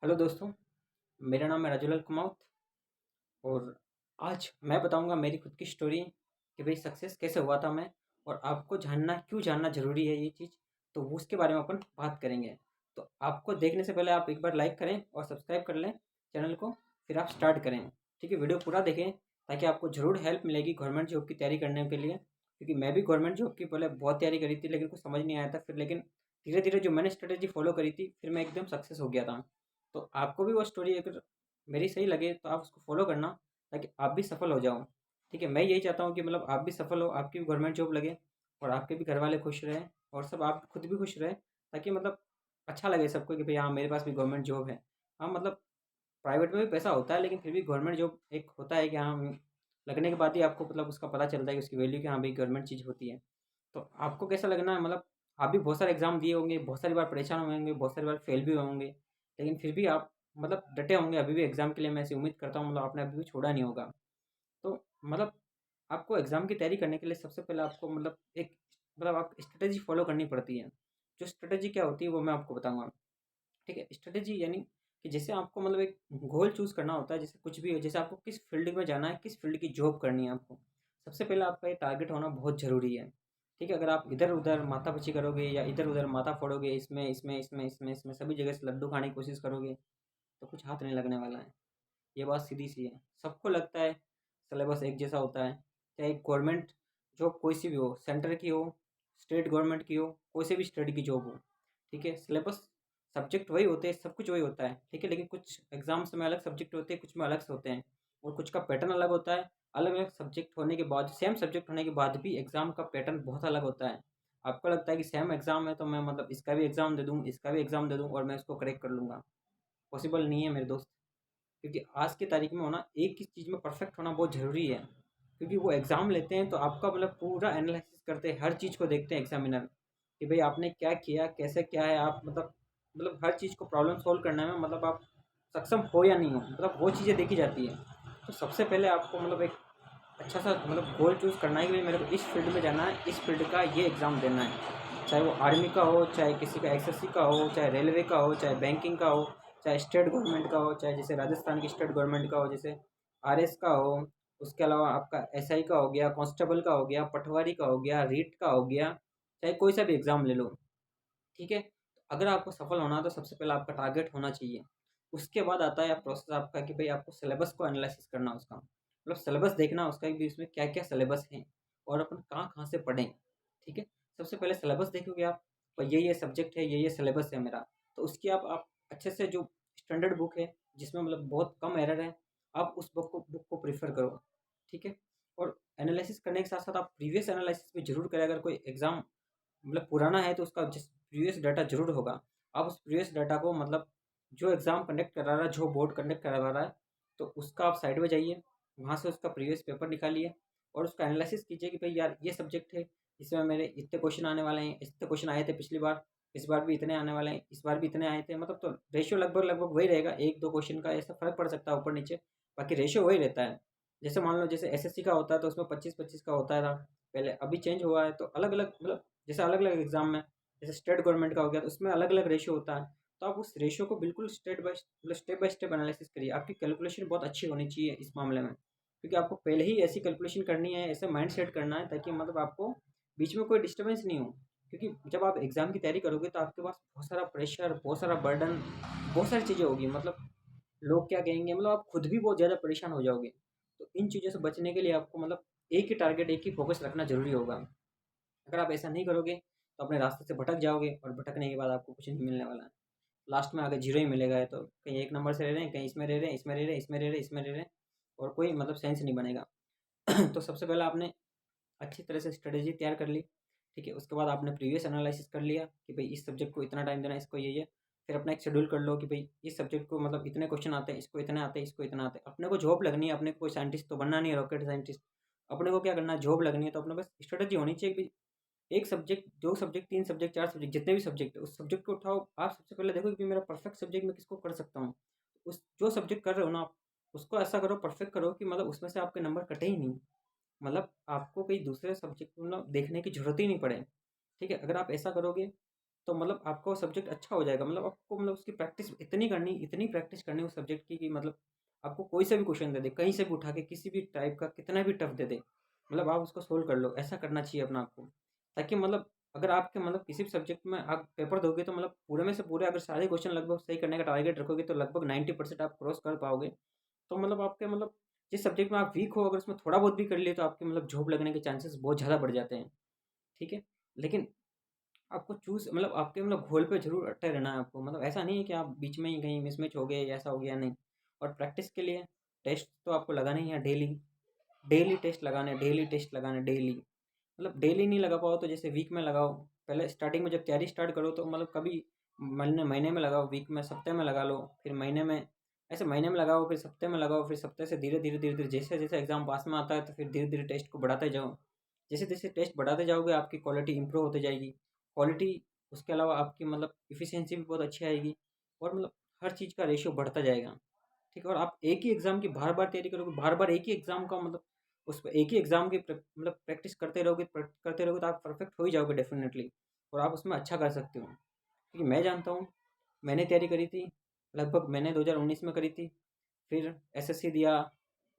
Hello दोस्तों, मेरा नाम है राजूलाल कुमाऊत और आज मैं बताऊंगा मेरी खुद की स्टोरी कि भाई सक्सेस कैसे हुआ था मैं और आपको जानना क्यों जानना ज़रूरी है ये चीज़। तो वो उसके बारे में अपन बात करेंगे। तो आपको देखने से पहले आप एक बार लाइक करें और सब्सक्राइब कर लें चैनल को, फिर आप स्टार्ट करें। ठीक है, वीडियो पूरा देखें ताकि आपको ज़रूर हेल्प मिलेगी गवर्नमेंट जॉब की तैयारी करने के लिए, क्योंकि मैं भी गवर्नमेंट जॉब की पहले बहुत तैयारी करी थी लेकिन कुछ समझ नहीं आया था। फिर लेकिन धीरे धीरे जो मैंने स्ट्रेटेजी फॉलो करी थी फिर मैं एकदम सक्सेस हो गया था। तो आपको भी वो स्टोरी अगर मेरी सही लगे तो आप उसको फॉलो करना ताकि आप भी सफल हो जाओ। ठीक है, मैं यही चाहता हूँ कि मतलब आप भी सफल हो, आपकी भी गवर्नमेंट जॉब लगे और आपके भी घर वाले खुश रहें और सब आप खुद भी खुश रहें, ताकि मतलब अच्छा लगे सबको कि भाई हाँ मेरे पास भी गवर्नमेंट जॉब है। हाँ मतलब प्राइवेट में भी पैसा होता है लेकिन फिर भी गवर्नमेंट जॉब एक होता है कि हाँ लगने के बाद ही आपको मतलब उसका पता चलता है कि उसकी वैल्यू कि हाँ भाई गवर्नमेंट चीज़ होती है। तो आपको कैसा लगना है मतलब आप भी बहुत सारे एग्जाम दिए होंगे, बहुत सारी बार परेशान हुए होंगे, बहुत सारी बार फेल भी हुए होंगे, लेकिन फिर भी आप मतलब डटे होंगे अभी भी एग्जाम के लिए। मैं ऐसी उम्मीद करता हूँ मतलब आपने अभी भी छोड़ा नहीं होगा। तो मतलब आपको एग्ज़ाम की तैयारी करने के लिए सबसे पहले आपको मतलब एक मतलब आप स्ट्रेटेजी फॉलो करनी पड़ती है। जो स्ट्रेटेजी क्या होती है वो मैं आपको बताऊंगा। ठीक है, स्ट्रेटेजी यानी कि जैसे आपको मतलब एक गोल चूज़ करना होता है, जैसे कुछ भी हो, जैसे आपको किस फील्ड में जाना है, किस फील्ड की जॉब करनी है आपको, सबसे पहले आपका ये टारगेट होना बहुत ज़रूरी है। ठीक है, अगर आप इधर उधर माथापच्ची करोगे या इधर उधर माथा फोड़ोगे, इसमें इसमें इसमें इसमें इसमें सभी जगह से लड्डू खाने की कोशिश करोगे तो कुछ हाथ नहीं लगने वाला है। ये बात सीधी सी है। सबको लगता है सिलेबस एक जैसा होता है, चाहे गवर्नमेंट जॉब कोई सी भी हो, सेंटर की हो, स्टेट गवर्नमेंट की हो, कोई से भी स्टेट की जॉब हो। ठीक है, सिलेबस सब्जेक्ट वही होते हैं, सब कुछ वही होता है। ठीक है, लेकिन कुछ एग्जाम्स में अलग सब्जेक्ट होते हैं, कुछ में अलग से होते हैं और कुछ का पैटर्न अलग होता है। अलग अलग सब्जेक्ट होने के बाद, सेम सब्जेक्ट होने के बाद भी एग्जाम का पैटर्न बहुत अलग होता है। आपको लगता है कि सेम एग्जाम है तो मैं मतलब इसका भी एग्जाम दे दूँ, इसका भी एग्जाम दे दूँ और मैं इसको करेक्ट कर लूँगा। पॉसिबल नहीं है मेरे दोस्त, क्योंकि आज की तारीख में होना एक ही चीज़ में परफेक्ट होना बहुत ज़रूरी है। क्योंकि वो एग्ज़ाम लेते हैं तो आपका मतलब पूरा एनालिसिस करते हैं, हर चीज़ को देखते हैं एग्जामिनर कि भाई आपने क्या किया, कैसे क्या है, आप मतलब हर चीज़ को प्रॉब्लम सॉल्व करने में मतलब आप सक्षम हो या नहीं हो, मतलब वो चीज़ें देखी जाती है। तो सबसे पहले आपको मतलब एक अच्छा सा मतलब गोल चूज़ करना है कि भाई मेरे को इस फील्ड में जाना है, इस फील्ड का ये एग्ज़ाम देना है। चाहे वो आर्मी का हो, चाहे किसी का एसएससी का हो, चाहे रेलवे का हो, चाहे बैंकिंग का हो, चाहे स्टेट गवर्नमेंट का हो, चाहे जैसे राजस्थान की स्टेट गवर्नमेंट का हो, जैसे आरएस का हो। उसके अलावा आपका एसआई का हो गया, कांस्टेबल का हो गया, पटवारी का हो गया, रीट का हो गया, चाहे कोई सा भी एग्ज़ाम ले लो। ठीक है, तो अगर आपको सफल होना है तो सबसे पहले आपका टारगेट होना चाहिए। उसके बाद आता है प्रोसेस आपका कि भाई आपको सिलेबस को एनालिसिस करना उसका, मतलब सिलेबस देखना उसका कि उसमें क्या क्या सिलेबस है और अपन कहाँ कहाँ से पढ़ें। ठीक है, सबसे पहले सिलेबस देखोगे आप, और ये सब्जेक्ट है, ये सिलेबस है मेरा। तो उसकी आप अच्छे से जो स्टैंडर्ड बुक है जिसमें मतलब बहुत कम एरर है, आप उस बुक को प्रीफर करो। ठीक है, और एनालिसिस करने के साथ साथ आप प्रीवियस एनालिसिस भी जरूर करें। अगर कोई एग्जाम मतलब पुराना है तो उसका जिस प्रीवियस डाटा ज़रूर होगा। आप उस प्रीवियस डाटा को मतलब जो एग्ज़ाम कंडक्ट करा रहा है, जो बोर्ड कंडक्ट करवा रहा है, तो उसका आप साइड में जाइए, वहाँ से उसका प्रीवियस पेपर निकालिए और उसका एनालिसिस कीजिए कि भाई यार ये सब्जेक्ट है, इसमें मेरे इतने क्वेश्चन आने वाले हैं, इतने क्वेश्चन आए थे पिछली बार, इस बार भी इतने आने वाले हैं, इस बार भी इतने आए थे। मतलब तो रेशियो लगभग लगभग वही रहेगा, एक दो क्वेश्चन का ऐसा फ़र्क पड़ सकता है ऊपर नीचे, बाकी रेशियो वही रहता है। जैसे मान लो जैसे एसएससी का होता है तो उसमें 25-25 का होता था पहले, अभी चेंज हुआ है तो अलग अलग मतलब जैसे अलग अलग एग्जाम में, जैसे स्टेट गवर्नमेंट का हो गया तो उसमें अलग अलग रेशियो होता है। तो आप उस रेशियो को बिल्कुल स्टेप बाय स्टेप एनालिसिस करिए। आपकी कैलकुलेशन बहुत अच्छी होनी चाहिए इस मामले में, क्योंकि आपको पहले ही ऐसी कैलकुलेशन करनी है, ऐसे माइंड सेट करना है ताकि मतलब आपको बीच में कोई डिस्टर्बेंस नहीं हो। क्योंकि जब आप एग्जाम की तैयारी करोगे तो आपके पास बहुत सारा प्रेशर, बहुत सारा बर्डन, बहुत सारी चीज़ें होगी। मतलब लोग क्या कहेंगे, मतलब आप खुद भी बहुत ज़्यादा परेशान हो जाओगे। तो इन चीज़ों से बचने के लिए आपको मतलब एक ही टारगेट, एक ही फोकस रखना जरूरी होगा। अगर आप ऐसा नहीं करोगे तो अपने रास्ते से भटक जाओगे और भटकने के बाद आपको कुछ नहीं मिलने वाला है। लास्ट में आगे जीरो ही मिलेगा। है तो कहीं एक नंबर से रह रहे हैं, कहीं इसमें रह रहे हैं, इसमें रह रहे हैं, इसमें रह रहे हैं, इसमें रह रहे हैं, और कोई मतलब सेंस नहीं बनेगा। तो सबसे पहले आपने अच्छी तरह से स्ट्रेटेजी तैयार कर ली। ठीक है, उसके बाद आपने प्रीवियस एनालिसिस कर लिया कि भाई इस सब्जेक्ट को इतना टाइम देना है, इसको ये। फिर अपना एक शेड्यूल कर लो कि भाई इस सब्जेक्ट को मतलब इतने क्वेश्चन आते हैं, इसको इतने आते हैं, इसको इतना आते हैं। अपने को जॉब लगनी है, अपने को कोई साइंटिस्ट तो बनना नहीं है, रॉकेट साइंटिस्ट। अपने को क्या करना है, जॉब लगनी है। तो अपने पास स्ट्रेटेजी होनी चाहिए कि एक सब्जेक्ट, दो सब्जेक्ट, तीन सब्जेक्ट, चार सब्जेक्ट, जितने भी सब्जेक्ट है उस सब्जेक्ट को उठाओ। आप सबसे पहले देखो कि मेरा परफेक्ट सब्जेक्ट मैं किसको कर सकता हूँ। उस जो सब्जेक्ट कर रहे हो ना आप, उसको ऐसा करो, परफेक्ट करो कि मतलब उसमें से आपके नंबर कटे ही नहीं। मतलब आपको कहीं दूसरे सब्जेक्ट को ना देखने की ज़रूरत ही नहीं पड़े। ठीक है, अगर आप ऐसा करोगे तो मतलब आपका वो सब्जेक्ट अच्छा हो जाएगा। मतलब आपको मतलब उसकी प्रैक्टिस इतनी प्रैक्टिस करनी उस सब्जेक्ट की कि मतलब आपको कोई सा भी क्वेश्चन दे दे, कहीं से भी उठा के किसी भी टाइप का कितना भी टफ दे दे, मतलब आप उसको सोल्व कर लो। ऐसा करना चाहिए अपना आपको, ताकि मतलब अगर आपके मतलब किसी भी सब्जेक्ट में आप पेपर दोगे तो मतलब पूरे में से पूरे अगर सारे क्वेश्चन लगभग सही करने का टारगेट रखोगे तो लगभग 90% आप क्रॉस कर पाओगे। तो मतलब आपके मतलब जिस सब्जेक्ट में आप वीक हो, अगर उसमें थोड़ा बहुत भी कर लिए तो आपके मतलब जॉब लगने के चांसेस बहुत ज़्यादा बढ़ जाते हैं। ठीक है? लेकिन आपको चूज़ मतलब आपके मतलब गोल पे ज़रूर अटके रहना है आपको। मतलब ऐसा नहीं है कि आप बीच में ही कहीं मिसमैच हो गए या ऐसा हो गया, नहीं। और प्रैक्टिस के लिए टेस्ट तो आपको लगाना ही है डेली। डेली टेस्ट लगाने, डेली टेस्ट लगाने, डेली। मतलब डेली नहीं लगा पाओ तो जैसे वीक में लगाओ। पहले स्टार्टिंग में जब तैयारी स्टार्ट करो तो मतलब कभी महीने महीने में लगाओ, वीक में सप्ते में लगा लो, फिर महीने में, ऐसे महीने में लगाओ, फिर सप्ते में लगाओ, फिर सप्ते से धीरे धीरे जैसे जैसे एग्जाम पास में आता है तो फिर धीरे धीरे टेस्ट को बढ़ाते जाओ। जैसे जैसे टेस्ट बढ़ाते जाओगे आपकी क्वालिटी इंप्रूव होती जाएगी। क्वालिटी, उसके अलावा आपकी मतलब इफ़िशिएंसी भी बहुत अच्छी आएगी। और मतलब हर चीज़ का रेशियो बढ़ता जाएगा। ठीक है? और आप एक ही एग्ज़ाम की बार-बार तैयारी करोगे, बार-बार एक ही एग्ज़ाम का मतलब उस पे एक ही एग्ज़ाम की मतलब प्रैक्टिस करते रहोगे तो आप परफेक्ट हो ही जाओगे डेफ़िनेटली। और आप उसमें अच्छा कर सकते हो। क्योंकि मैं जानता हूँ, मैंने तैयारी करी थी, लगभग मैंने 2019 में करी थी। फिर एसएससी दिया,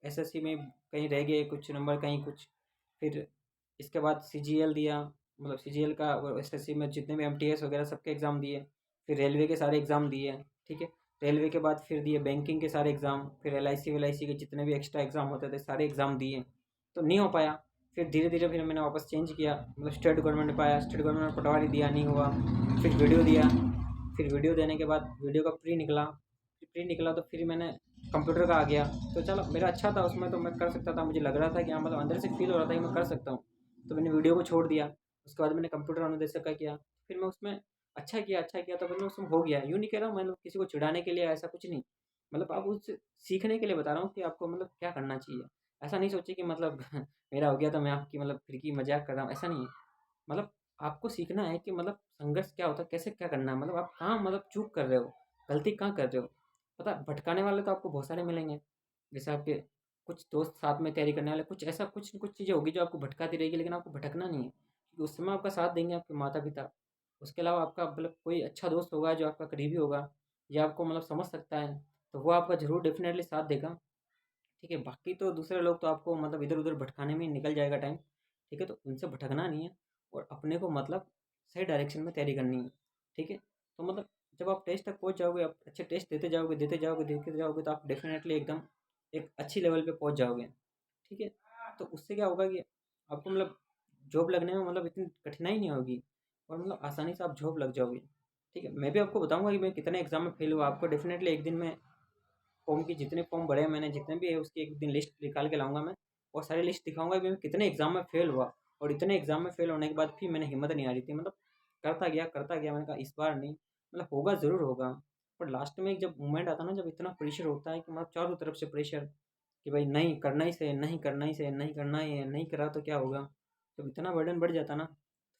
एसएससी में कहीं रह गए कुछ नंबर, कहीं कुछ। फिर इसके बाद सीजीएल दिया, मतलब सीजीएल का और एसएससी में जितने भी एमटीएस वगैरह सबके एग्ज़ाम दिए। फिर रेलवे के सारे एग्ज़ाम दिए। ठीक है? रेलवे के बाद फिर दिए बैंकिंग के सारे एग्ज़ाम, फिर एलआईसी वेलआईसी के जितने भी एक्स्ट्रा एग्ज़ाम होते थे सारे एग्ज़ाम दिए। तो नहीं हो पाया। फिर धीरे धीरे फिर मैंने वापस चेंज किया, मतलब स्टेट गवर्नमेंट में पाया, स्टेट गवर्नमेंट में पटवारी दिया, नहीं हुआ। फिर वीडियो दिया, फिर वीडियो देने के बाद वीडियो का प्री निकला तो फिर मैंने कंप्यूटर का आ गया। तो चलो मेरा अच्छा था उसमें, तो मैं कर सकता था, मुझे लग रहा था कि हाँ मतलब अंदर से फील हो रहा था कि मैं कर सकता हूँ। तो मैंने वीडियो को छोड़ दिया। उसके बाद मैंने कंप्यूटर अनुदेशक का किया। फिर मैं उसमें अच्छा किया तो फिर मैं उसमें हो गया। यूँ नहीं कह रहा हूँ मतलब किसी को चिढ़ाने के लिए, ऐसा कुछ नहीं। मतलब आप उस सीखने के लिए बता रहा हूँ कि आपको मतलब क्या करना चाहिए। ऐसा नहीं सोचिए कि मतलब मेरा हो गया तो मैं आपकी मतलब फिर की मजाक कर रहा हूँ, ऐसा नहीं है। मतलब आपको सीखना है कि मतलब संघर्ष क्या होता है, कैसे क्या करना है, मतलब आप कहाँ मतलब चूक कर रहे हो, गलती कहाँ कर रहे हो। पता है, भटकाने वाले तो आपको बहुत सारे मिलेंगे। जैसे आपके कुछ दोस्त साथ में तैयारी करने वाले, कुछ ऐसा कुछ न कुछ चीज़ें होगी जो आपको भटकाती रहेगी, लेकिन आपको भटकना नहीं है, क्योंकि उस समय आपका साथ देंगे आपके माता पिता। उसके अलावा आपका मतलब कोई अच्छा दोस्त होगा जो आपका करीबी होगा, या आपको मतलब समझ सकता है, तो वो आपका ज़रूर डेफिनेटली साथ देगा। ठीक है? बाकी तो दूसरे लोग तो आपको मतलब इधर-उधर भटकाने में ही निकल जाएगा टाइम। ठीक है? तो उनसे भटकना नहीं है, और अपने को मतलब सही डायरेक्शन में तैयारी करनी है। ठीक है? तो मतलब जब आप टेस्ट तक पहुँच जाओगे, आप अच्छे टेस्ट देते जाओगे तो आप डेफ़िनेटली एकदम एक अच्छी लेवल पे पहुँच जाओगे। ठीक है? तो उससे क्या होगा कि आपको मतलब जॉब लगने में मतलब इतनी कठिनाई नहीं होगी, और मतलब आसानी से आप जॉब लग जाओगे। ठीक है? मैं भी आपको बताऊँगा कि मैं कितने एग्ज़ाम में फ़ेल हुआ। आपको डेफ़िनेटली एक दिन में फॉर्म की जितने फॉर्म भरे हैं मैंने, जितने भी है उसकी एक दिन लिस्ट निकाल के लाऊंगा मैं, और सारी लिस्ट दिखाऊंगा कि मैं कितने एग्जाम में फेल हुआ। और इतने एग्जाम में फेल होने के बाद भी मैंने हिम्मत नहीं आ रही थी, मतलब करता गया, मैंने कहा इस बार नहीं, मतलब होगा ज़रूर होगा। पर लास्ट में एक जब मोमेंट आता है ना, जब इतना प्रेशर होता है कि मतलब चारों तरफ से प्रेशर, कि भाई नहीं करना ही से, नहीं करना ही से, नहीं करना ही है, नहीं करा तो क्या होगा। जब इतना बर्डन बढ़ जाता ना,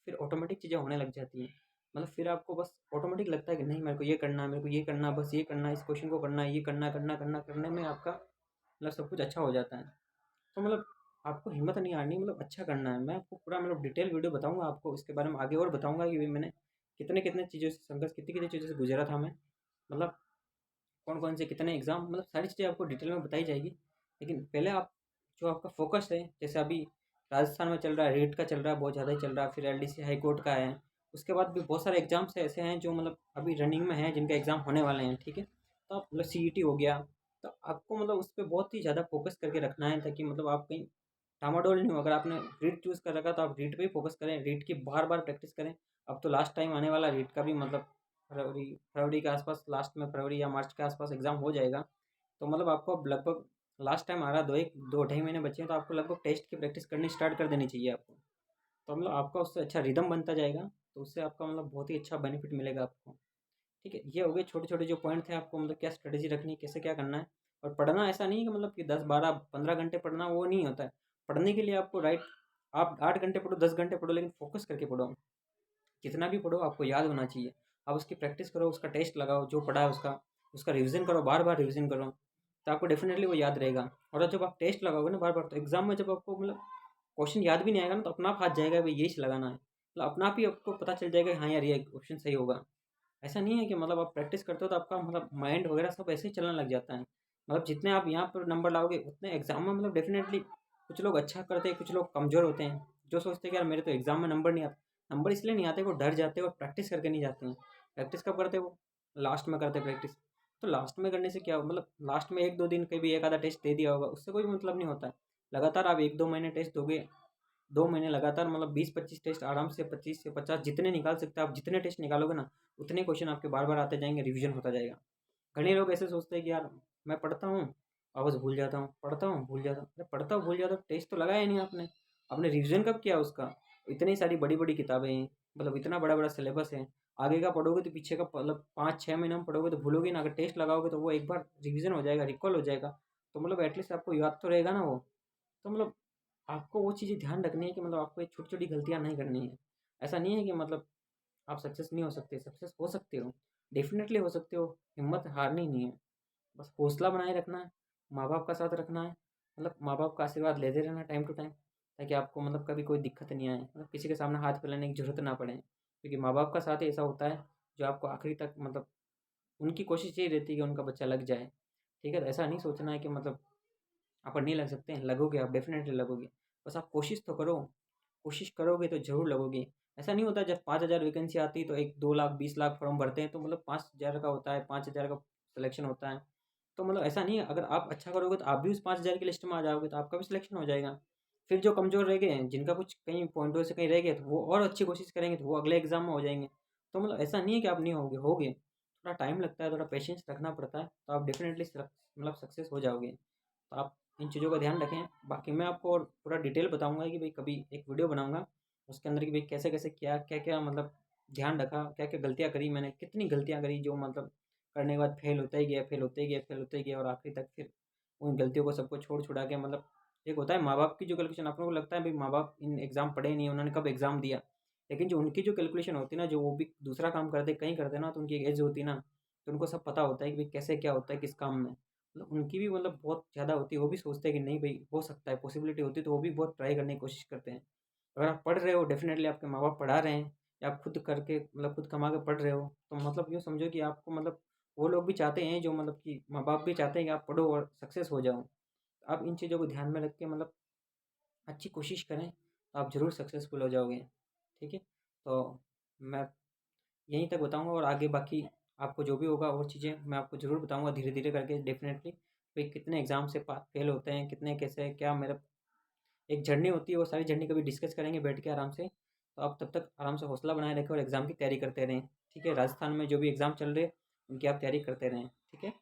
फिर ऑटोमेटिक चीज़ें होने लग जाती हैं। मतलब फिर आपको बस ऑटोमेटिक लगता है कि नहीं मेरे को ये करना है, मेरे को ये करना है, बस ये करना है, इस क्वेश्चन को करना है, ये करने में आपका मतलब सब कुछ अच्छा हो जाता है। तो मतलब आपको हिम्मत नहीं हारनी, मतलब अच्छा करना है। मैं आपको पूरा मतलब डिटेल वीडियो बताऊँगा आपको इसके बारे में आगे, और बताऊँगा कि भाई मैंने कितने-कितने चीज़ों से संघर्ष, कितनी-कितनी चीज़ों से गुज़रा था मैं। मतलब कौन-कौन से कितने एग्ज़ाम, मतलब सारी चीज़ें आपको डिटेल में बताई जाएगी। लेकिन पहले आप जो आपका फ़ोकस है, जैसे अभी राजस्थान में चल रहा है, रेट का चल रहा है, बहुत ज़्यादा ही चल रहा है, फिर एलडीसी हाई कोर्ट का है। उसके बाद भी बहुत सारे एग्ज़ाम्स ऐसे हैं जो मतलब अभी रनिंग में हैं, जिनके एग्ज़ाम होने वाले हैं, ठीक है? तो आप मतलब सीईटी हो गया, तो आपको मतलब उस पे बहुत ही ज़्यादा फ़ोकस करके रखना है, ताकि मतलब आप कहीं डामाडोल नहीं हो। अगर आपने रीट चूज़ कर रखा तो आप रीट पे ही फ़ोकस करें, रीट की बार-बार प्रैक्टिस करें। अब तो लास्ट टाइम आने वाला रीट का भी, मतलब फरवरी फरवरी के आसपास, लास्ट में फरवरी या मार्च के आसपास एग्ज़ाम हो जाएगा। तो मतलब आपको अब लगभग लास्ट टाइम आ रहा है, 2 ढाई महीने बचे हैं, तो आपको लगभग टेस्ट की प्रैक्टिस करनी स्टार्ट कर देनी चाहिए आपको। तो मतलब आपका उससे अच्छा रिदम बनता जाएगा, तो उससे आपका मतलब बहुत ही अच्छा बेनिफिट मिलेगा आपको। ठीक है? ये हो गए छोटे-छोटे जो पॉइंट थे, आपको मतलब क्या स्ट्रेटेजी रखनी है, कैसे क्या करना है। और पढ़ना ऐसा नहीं है कि मतलब कि 10, 12, 15 घंटे पढ़ना, वो नहीं होता है। पढ़ने के लिए आपको राइट, आप 8 घंटे पढ़ो, 10 घंटे पढ़ो, लेकिन फ़ोकस करके पढ़ो। जितना भी पढ़ो आपको याद होना चाहिए। आप उसकी प्रैक्टिस करो, उसका टेस्ट लगाओ, जो पढ़ा है उसका रिवीजन करो, बार-बार रिवीजन करो, तो आपको डेफ़िनेटली वो याद रहेगा। और जब आप टेस्ट लगाओगे ना बार-बार, तो एग्ज़ाम में जब आपको मतलब क्वेश्चन याद भी नहीं आएगा ना, तो अपना आप हाथ जाएगा, भई यही से लगाना है। मतलब अपना आप ही आपको पता चल जाएगा, हाँ यार ये ऑप्शन सही होगा। ऐसा नहीं है कि मतलब आप प्रैक्टिस करते हो तो आपका मतलब माइंड वगैरह सब ऐसे ही चलने लग जाता है। मतलब जितने आप यहाँ पर नंबर लाओगे उतने एग्जाम में मतलब डेफिनेटली कुछ लोग अच्छा करते हैं, कुछ लोग कमज़ोर होते हैं, जो सोचते हैं कि यार मेरे तो एग्जाम में नंबर नहीं आते। नंबर इसलिए नहीं आते, वो डर जाते हैं और प्रैक्टिस करके नहीं जाते हैं। प्रैक्टिस कब करते हैं वो? लास्ट में करते हैं प्रैक्टिस। तो लास्ट में करने से क्या मतलब लास्ट में एक दो दिन कहीं भी एक आधा टेस्ट दे दिया होगा, उससे कोई मतलब नहीं होता है। लगातार आप एक दो महीने टेस्ट दोगे, 2 महीने लगातार मतलब 20-25 टेस्ट आराम से, 25 से 50 जितने निकाल सकते हैं आप, जितने टेस्ट निकालोगे ना उतने क्वेश्चन आपके बार बार आते जाएंगे, रिवीजन होता जाएगा। घने लोग ऐसे सोचते हैं कि यार मैं पढ़ता हूँ और बस भूल जाता हूँ, पढ़ता हूँ भूल जाता हूँ। अरे पढ़ता हूँ भूल जाता हूँ, टेस्ट तो लगाया ही नहीं आपने। आपने रिवीजन कब किया उसका? इतनी सारी बड़ी बड़ी किताबें हैं, मतलब इतना बड़ा बड़ा सिलेबस है। आगे का पढ़ोगे तो पीछे का मतलब 5-6 महीने में पढ़ोगे तो भूलोगे ना। अगर टेस्ट लगाओगे तो वो एक बार रिवीजन हो जाएगा, रिकॉल हो जाएगा। तो मतलब एटलीस्ट आपको याद तो रहेगा ना वो। तो मतलब आपको वो चीज़ें ध्यान रखनी है कि मतलब आपको ये छोटी-छोटी गलतियाँ नहीं करनी है। ऐसा नहीं है कि मतलब आप सक्सेस नहीं हो सकते, सक्सेस हो सकते हो, डेफ़िनेटली हो सकते हो। हिम्मत हारनी नहीं है, बस हौसला बनाए रखना है, माँ-बाप का साथ रखना है, मतलब माँ-बाप का आशीर्वाद लेते रहना टाइम टू टाइम, ताकि आपको मतलब कभी कोई दिक्कत नहीं आए, मतलब किसी के सामने हाथ फैलाने की ज़रूरत ना पड़े। क्योंकि माँ-बाप का साथ ही ऐसा होता है जो आपको आखिरी तक मतलब उनकी कोशिश यही रहती है कि उनका बच्चा लग जाए, ठीक है? तो ऐसा नहीं सोचना है कि मतलब आप नहीं लग सकते हैं, लगोगे आप डेफ़िनेटली लगोगे। बस आप कोशिश तो करो, कोशिश करोगे तो ज़रूर लगोगे। ऐसा नहीं होता जब 5,000 वैकेंसी आती है तो 1 2 लाख 20 लाख फॉर्म भरते हैं तो मतलब 5,000 का होता है, 5,000 का सिलेक्शन होता है। तो मतलब ऐसा नहीं है, अगर आप अच्छा करोगे तो आप भी उस 5,000 की लिस्ट में आ जाओगे, तो आपका भी सिलेक्शन हो जाएगा। फिर जो कमज़ोर रह गए हैं, जिनका कुछ कहीं पॉइंटों से कहीं रह गए, तो वो और अच्छी कोशिश करेंगे तो वो अगले एग्ज़ाम में हो जाएँगे। तो मतलब ऐसा नहीं है कि आप नहीं होगे, होगे। थोड़ा टाइम लगता है, थोड़ा पेशेंस रखना पड़ता है, तो आप डेफ़िनेटली मतलब सक्सेस हो जाओगे। तो आप इन चीज़ों का ध्यान रखें। बाकी मैं आपको और पूरा डिटेल बताऊँगा कि भाई कभी एक वीडियो बनाऊँगा, उसके अंदर कि भाई कैसे-कैसे किया, क्या-क्या मतलब ध्यान रखा, क्या-क्या गलतियाँ करी मैंने, कितनी गलतियाँ करी जो मतलब करने के बाद फेल होता ही गया, फेल होते ही गया, फेल होते ही गया और आखिरी तक फिर उन गलतियों को सबको छोड़-छुड़ा के मतलब एक होता है माँ-बाप की जो कैलकुलेशन, आप लोगों को लगता है भाई माँ-बाप इन एग्ज़ाम पढ़े ही नहीं, उन्होंने कब एग्ज़ाम दिया। लेकिन जो उनकी जो कैलकुलेशन होती है ना, जो वो भी दूसरा काम करते, कहीं करते हैं ना, तो उनकी एक एज होती है ना, तो उनको सब पता होता है कि भाई कैसे क्या होता है किस काम में। मतलब उनकी भी मतलब बहुत ज़्यादा होती है, वो भी सोचते हैं कि नहीं भई हो सकता है, पॉसिबिलिटी होती है, तो वो भी बहुत ट्राई करने की कोशिश करते हैं। अगर आप पढ़ रहे हो डेफ़िनेटली आपके माँ-बाप पढ़ा रहे हैं या आप खुद करके मतलब खुद कमा के पढ़ रहे हो, तो मतलब यूँ समझो कि आपको मतलब वो लोग भी चाहते हैं जो मतलब कि माँ-बाप भी चाहते हैं कि आप पढ़ो और सक्सेस हो जाओ। आप इन चीज़ों को ध्यान में रख के मतलब अच्छी कोशिश करें, तो आप ज़रूर सक्सेसफुल हो जाओगे, ठीक है? तो मैं यहीं तक बताऊँगा और आगे बाकी आपको जो भी होगा और चीज़ें मैं आपको ज़रूर बताऊँगा धीरे-धीरे करके डेफ़िनेटली। भाई कितने एग्ज़ाम से पा फेल होते हैं, कितने कैसे क्या मेरा एक जर्नी होती है, वो सारी जर्नी कभी डिस्कस करेंगे बैठ के आराम से। तो आप तब तक आराम से हौसला बनाए रखें और एग्ज़ाम की तैयारी करते रहें, ठीक है? राजस्थान में जो भी एग्ज़ाम चल रहे हैं, उनकी आप तैयारी करते रहें, ठीक है?